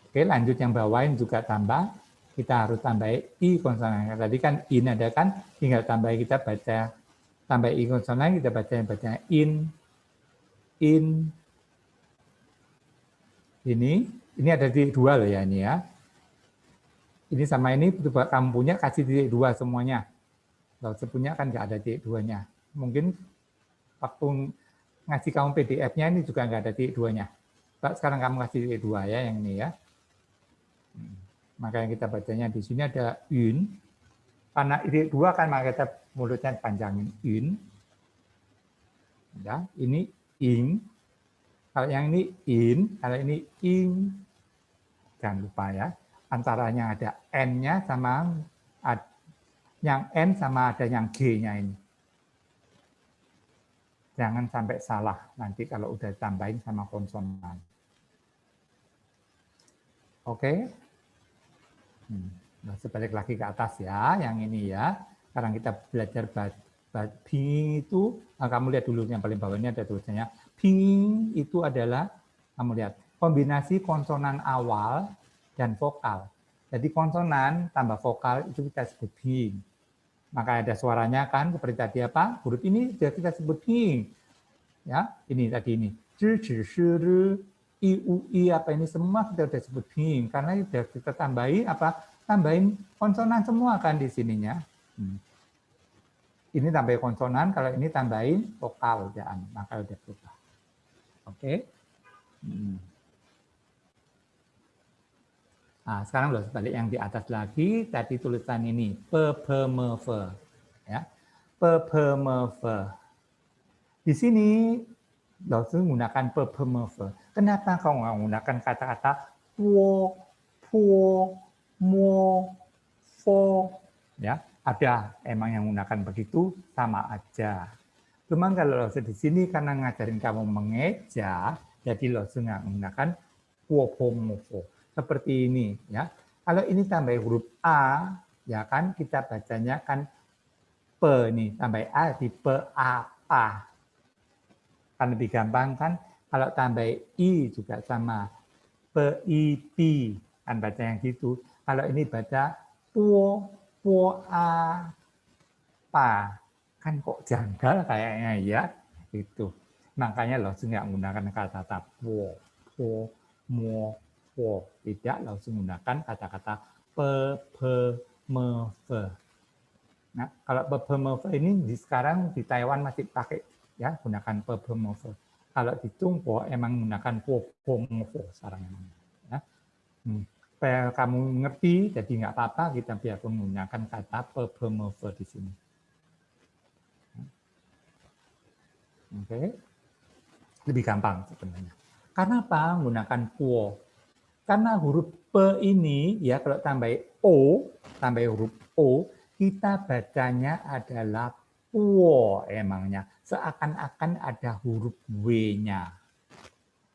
Oke, lanjut yang bawain juga tambah. Kita harus tambah I konsonan. Tadi kan in ada kan, tinggal tambah kita baca tambah I konsonan, kita baca in. Ini ada titik dua loh ya ini ya. Ini sama ini kamu punya kasih titik dua semuanya. Kalau sepunya kan nggak ada titik duanya. Mungkin waktu ngasih kamu PDF-nya ini juga nggak ada titik duanya. Sekarang kamu kasih titik dua ya yang ini ya. Makanya kita bacanya di sini ada yun. Karena titik dua kan maka kita mulutnya panjangin yun. Ya, ini ing. Kalau yang ini in, kalau ini ing. Jangan lupa ya. Antaranya ada N-nya sama yang N sama ada yang G-nya ini. Jangan sampai salah nanti kalau udah tambahin sama konsonan. Oke. Nah, sebalik lagi ke atas ya, yang ini ya. Sekarang kita belajar ping itu, kamu lihat dulu yang paling bawah ini ada tulisannya. Ping itu adalah, kamu lihat, kombinasi konsonan awal dan vokal. Jadi konsonan tambah vokal itu kita sebut ping. Maka ada suaranya kan, seperti tadi apa? Huruf ini sudah kita sebut ping. Ya, ini tadi ini. I, U, I, apa ini semua kita sudah sebut ping. Karena sudah kita tambahin apa? Tambahin konsonan semua kan di sininya. Ini tambahin konsonan, kalau ini tambahin vokal, jangan. Maka udah berubah. Oke. Nah, sekarang udah sebalik yang di atas lagi, tadi tulisan ini, pepemefe. Ya. Pepemefe. Di sini langsung menggunakan pepemefe. Kenapa kau nggak menggunakan kata-kata puo, puo, mo, fo? Ya, ada emang yang menggunakan begitu sama aja. Cuman kalau di sini karena ngajarin kamu mengeja, jadi langsung nggak menggunakan puo, po, mo, fo. Seperti ini ya. Kalau ini tambah huruf A, ya kan kita bacanya kan pe nih, tambah A di pe a pa. Kan lebih gampang kan kalau tambah I juga sama PIP kan baca yang gitu. Kalau ini baca puo puo a pa kan kok janggal kayaknya ya itu. Makanya langsung nggak menggunakan kata-kata puo puo mo puo, tidak langsung menggunakan kata-kata pe me fe. Nah, kalau pepemefe ini sekarang di Taiwan masih pakai ya gunakan pepemefe. Kalau di Tiongkok emang menggunakan popomefe sekarang ya. Supaya kamu ngerti, jadi nggak apa-apa kita biarpun menggunakan kata pepemefe di sini. Oke, lebih gampang sebenarnya. Karena apa? Menggunakan puo. Karena huruf P ini ya kalau tambah O, tambah huruf O, kita bacanya adalah puo emangnya. Seakan-akan ada huruf W-nya.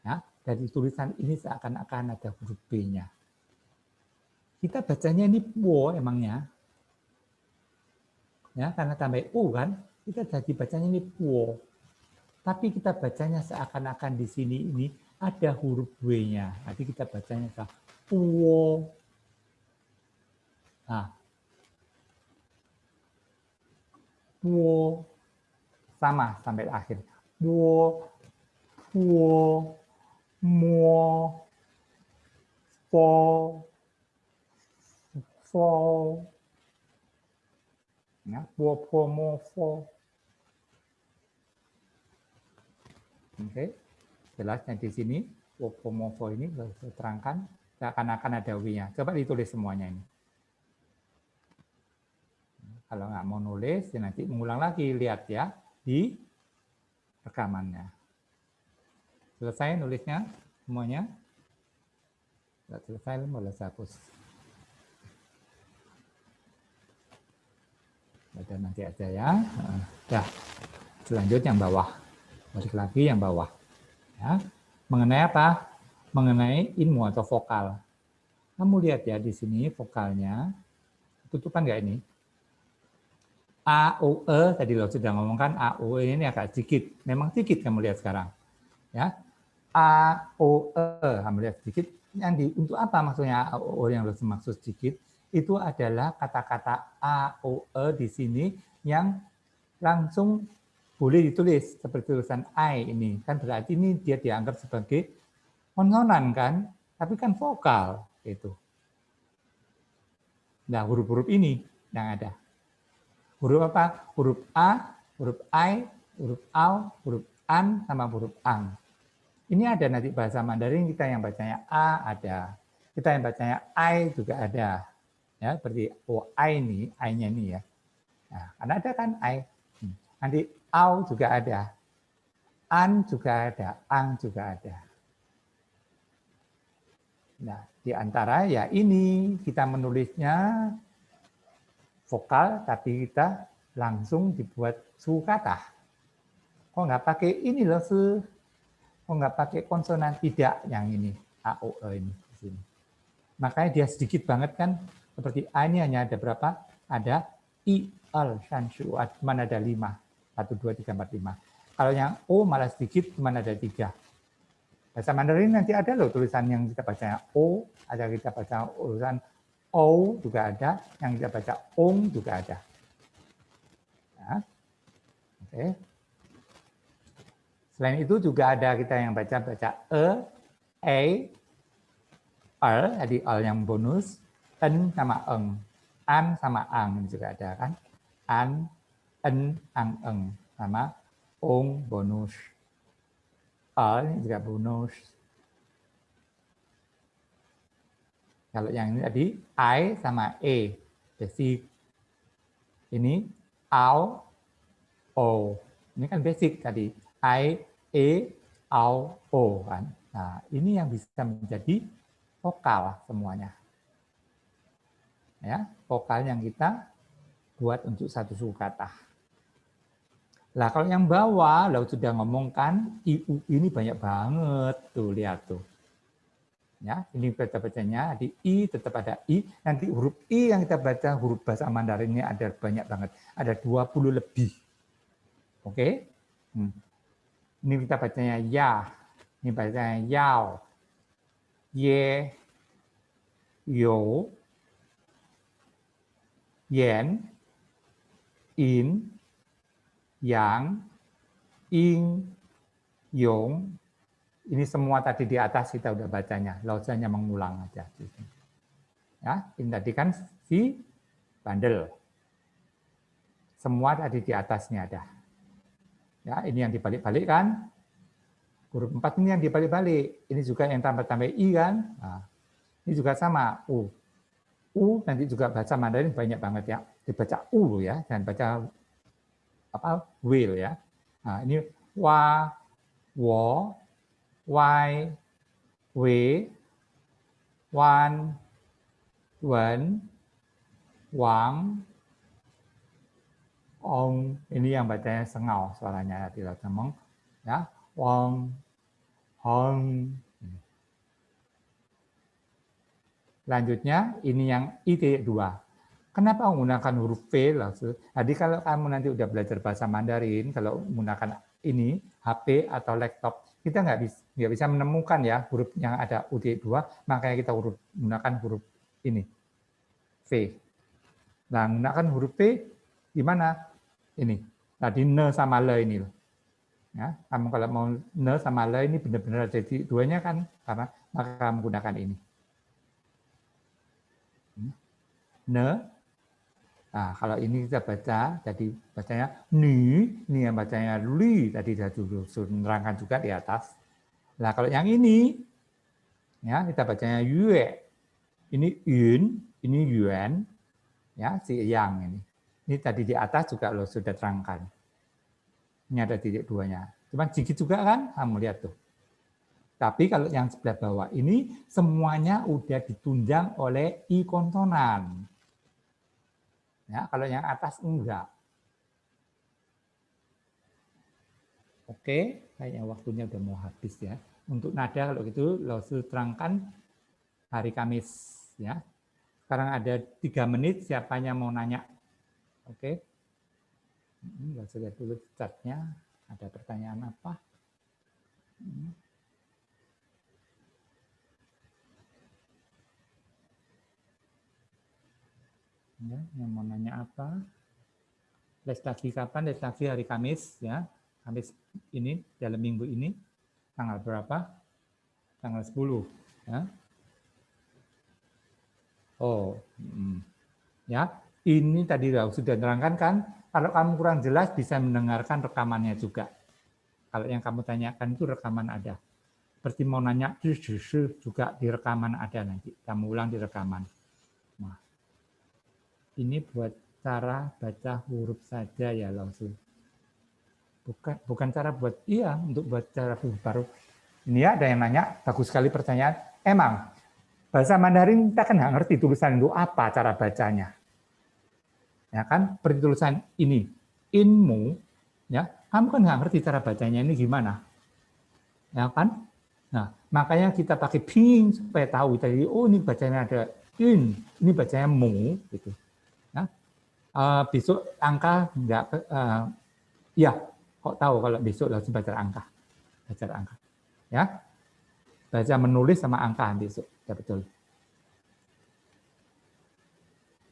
Ya, dari tulisan ini seakan-akan ada huruf B-nya. Kita bacanya ini puo emangnya. Ya, karena tambah U kan, kita jadi bacanya ini puo. Tapi kita bacanya seakan-akan di sini ini ada huruf W-nya. Jadi kita bacanya puo. Nah, puo sama sampai akhir. Puo, puo, mo, fo, fo. Ya, puo, puo, mo, fo. Oke, jelasnya di sini puo, puo, mo, fo ini saya terangkan seakan-akan ada W-nya. Coba ditulis semuanya ini. Kalau nggak mau nulis, ya nanti mengulang lagi, lihat ya di rekamannya. Selesai nulisnya semuanya? Tidak selesai, boleh saya hapus. Ada nanti aja ya. Dah. Selanjutnya yang bawah. Balik lagi yang bawah. Ya. Mengenai apa? Mengenai inmu atau vokal. Kamu lihat ya di sini vokalnya. Tutupan nggak ini? A, O, E, tadi lo sudah ngomongkan A, O, E ini agak sedikit. Memang sedikit kamu lihat sekarang. Ya. A, O, E, kamu lihat sedikit. Untuk apa maksudnya A, O, E yang lo maksud sedikit? Itu adalah kata-kata A, O, E di sini yang langsung boleh ditulis seperti tulisan I ini. Kan berarti ini dia dianggap sebagai konsonan kan, tapi kan vokal itu. Nah, huruf-huruf ini yang ada. Huruf apa? Huruf A, huruf I, huruf AU, huruf AN, sama huruf ANG. Ini ada nanti bahasa Mandarin kita yang bacanya A ada. Kita yang bacanya I juga ada. Ya, seperti I ini, I-nya ini ya. Nah, karena ada kan I. Nanti AU juga ada. AN juga ada, ANG juga ada. Nah, di antara ya ini kita menulisnya vokal, tapi kita langsung dibuat suku kata. Kok nggak pakai ini loh, kok nggak pakai konsonan, tidak yang ini, A, O, E ini. Di sini. Makanya dia sedikit banget kan, seperti A ini hanya ada berapa? Ada I, L, Shan, Shu, cuma ada 5. 1, 2, 3, 4, 5. Kalau yang O malah sedikit, cuma ada 3. Bahasa Mandarin nanti ada loh tulisan yang kita baca O, ada kita baca tulisan O juga ada, yang kita baca Ong juga ada. Ya. Oke. Selain itu juga ada kita yang baca L, jadi L yang bonus, En sama Eng, An sama Ang juga ada kan, An, En, Ang, Eng, sama Ong bonus. Ini juga bonus. Kalau yang ini tadi I sama E, basic. Ini AU, O. Ini kan basic tadi. I, E, AU, O kan. Nah, ini yang bisa menjadi vokal semuanya. Ya, vokal yang kita buat untuk satu suku kata. Lah kalau yang bawah, lo sudah ngomongkan IU ini banyak banget tuh, lihat tuh. Ya, ini baca-bacanya di I tetap ada I, nanti huruf I yang kita baca huruf bahasa Mandarin ini ada banyak banget, ada 20 lebih. Oke? Ini kita bacanya ya, ini bacanya yao, ye, yo, yen, in, yang, ing, yong. Ini semua tadi di atas kita udah bacanya, lausanya mengulang aja. Ya, ini tadi kan si bandel. Semua tadi di atasnya ada. Ya, ini yang dibalik-balik kan. Huruf 4 ini yang dibalik-balik. Ini juga yang tambah-tambah I kan. Nah, ini juga sama U. U nanti juga bahasa Mandarin banyak banget ya. Dibaca U ya, jangan baca apa will ya. Nah, ini wa, wo, wai, we, wan, wen, wang, ong. Ini yang bacanya sengau suaranya tidak ngomong ya. Wang, hong. Selanjutnya ini yang I-2. Kenapa menggunakan huruf V? Jadi kalau kamu nanti udah belajar bahasa Mandarin, kalau menggunakan ini HP atau laptop, kita nggak bisa menemukan ya huruf yang ada UT2, makanya kita menggunakan huruf ini V. Nah, menggunakan huruf V gimana? Ini tadi ne sama le ini loh. Ya, kamu kalau mau ne sama le ini benar-benar jadi duanya kan, karena maka menggunakan ini. Ne. Nah, kalau ini kita baca, jadi bacanya ni, ini yang bacanya li, tadi saya nerangkan juga di atas. Nah, kalau yang ini, ya kita bacanya yue, ini yun, ini yuan, ya si yang ini. Ini tadi di atas juga lo sudah terangkan. Ini ada titik duanya. Cuman sedikit juga kan, kamu lihat tuh. Tapi kalau yang sebelah bawah ini semuanya udah ditunjang oleh i konsonan. Ya, kalau yang atas enggak. Oke, kayaknya waktunya udah mau habis ya. Untuk nada kalau gitu Lausu terangkan hari Kamis ya. Sekarang ada 3 menit, siapanya mau nanya? Oke. Lausu lihat dulu chatnya, ada pertanyaan apa? Ya, yang mau nanya apa? Les lagi kapan? Les lagi hari Kamis ya. Kamis ini dalam minggu ini tanggal berapa? Tanggal 10 ya. Oh, ya. Ini tadi sudah terangkan kan, kalau kamu kurang jelas bisa mendengarkan rekamannya juga. Kalau yang kamu tanyakan itu rekaman ada. Seperti mau nanya juga di rekaman ada nanti. Kamu ulang di rekaman. Nah, ini buat cara baca huruf saja ya Lausu. Bukan cara buat untuk buat cara huruf baru. Ini ada yang nanya, bagus sekali pertanyaan. Emang bahasa Mandarin kita kan nggak ngerti tulisan itu apa cara bacanya. Ya kan, seperti tulisan ini, inmu, ya, kamu kan nggak ngerti cara bacanya ini gimana. Ya kan? Nah, makanya kita pakai ping supaya tahu tadi, oh ini bacanya ada in, ini bacanya mu, gitu. Nah, besok angka nggak, ya, kok tahu kalau besok langsung baca angka, ya, baca menulis sama angka besok, ya betul.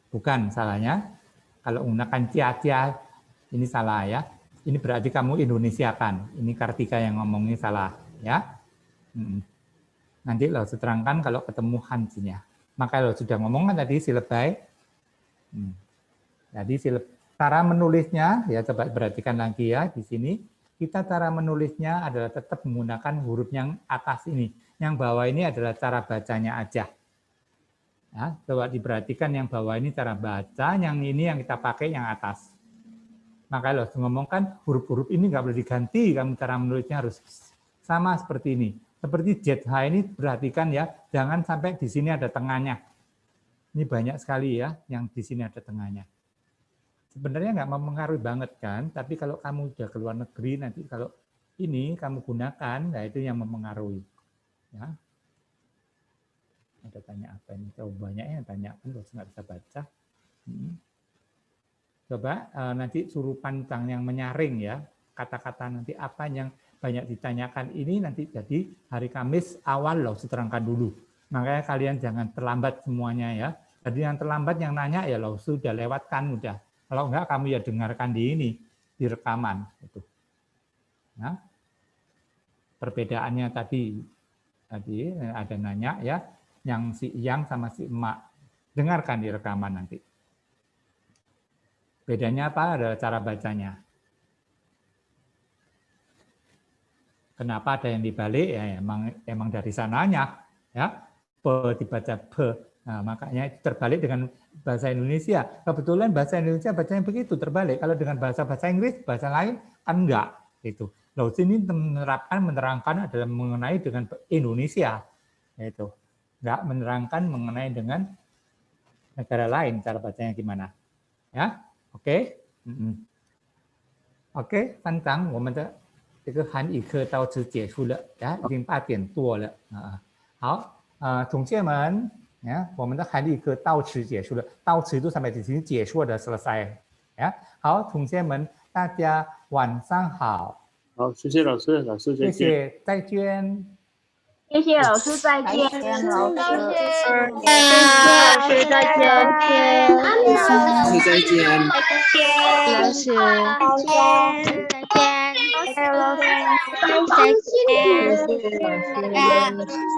Bukan salahnya, kalau menggunakan cia-cia ini salah ya. Ini berarti kamu Indonesiakan. Ini Kartika yang ngomongnya salah ya. Nanti lo terangkan kalau ketemu hansinya. Maka lo sudah ngomong kan tadi silebay. Jadi cara menulisnya ya coba perhatikan lagi ya di sini. Kita cara menulisnya adalah tetap menggunakan huruf yang atas ini. Yang bawah ini adalah cara bacanya aja. Ya, coba diperhatikan yang bawah ini cara baca, yang ini yang kita pakai yang atas. Makanya lo ngomongkan huruf-huruf ini nggak boleh diganti, kamu cara menulisnya harus sama seperti ini. Seperti ZH ini perhatikan ya, jangan sampai di sini ada tengahnya. Ini banyak sekali ya, yang di sini ada tengahnya. Sebenarnya nggak mempengaruhi banget kan, tapi kalau kamu udah keluar negeri nanti kalau ini kamu gunakan, nah itu yang mempengaruhi. Ya. Ada tanya apa ini? Coba banyak yang tanya kan, nggak bisa baca. Coba nanti suruh pantang yang menyaring ya, kata-kata nanti apa yang banyak ditanyakan ini nanti jadi hari Kamis awal loh terangkan dulu. Makanya kalian jangan terlambat semuanya ya. Jadi yang terlambat yang nanya ya loh sudah lewatkan udah. Kalau enggak kamu ya dengarkan di ini di rekaman itu. Nah, perbedaannya tadi ada nanya ya, yang si Yang sama si Emak dengarkan di rekaman nanti. Bedanya apa? Adalah cara bacanya. Kenapa ada yang dibalik? Ya emang dari sananya ya. Pe dibaca pe. Nah, makanya itu terbalik dengan bahasa Indonesia. Kebetulan bahasa Indonesia bacanya begitu terbalik. Kalau dengan bahasa Inggris, bahasa lain kan enggak gitu. Lalu sini menerangkan adalah mengenai dengan Indonesia itu. Enggak menerangkan mengenai dengan negara lain cara bacanya gimana. Ya. Oke. OK， 班长，我们的这个韩语课到此结束了，呀，已经8点多了啊。好，同学们，呀，我们的韩语课到此结束了，到此就sampai di sini 结束的 selesai， 呀。好，同学们，大家晚上好。好，谢谢老师，老师再见。谢谢，再见。谢谢老师，再见。老师再见。老师再见。老师再见。老师再见。再见。老师再见。再见。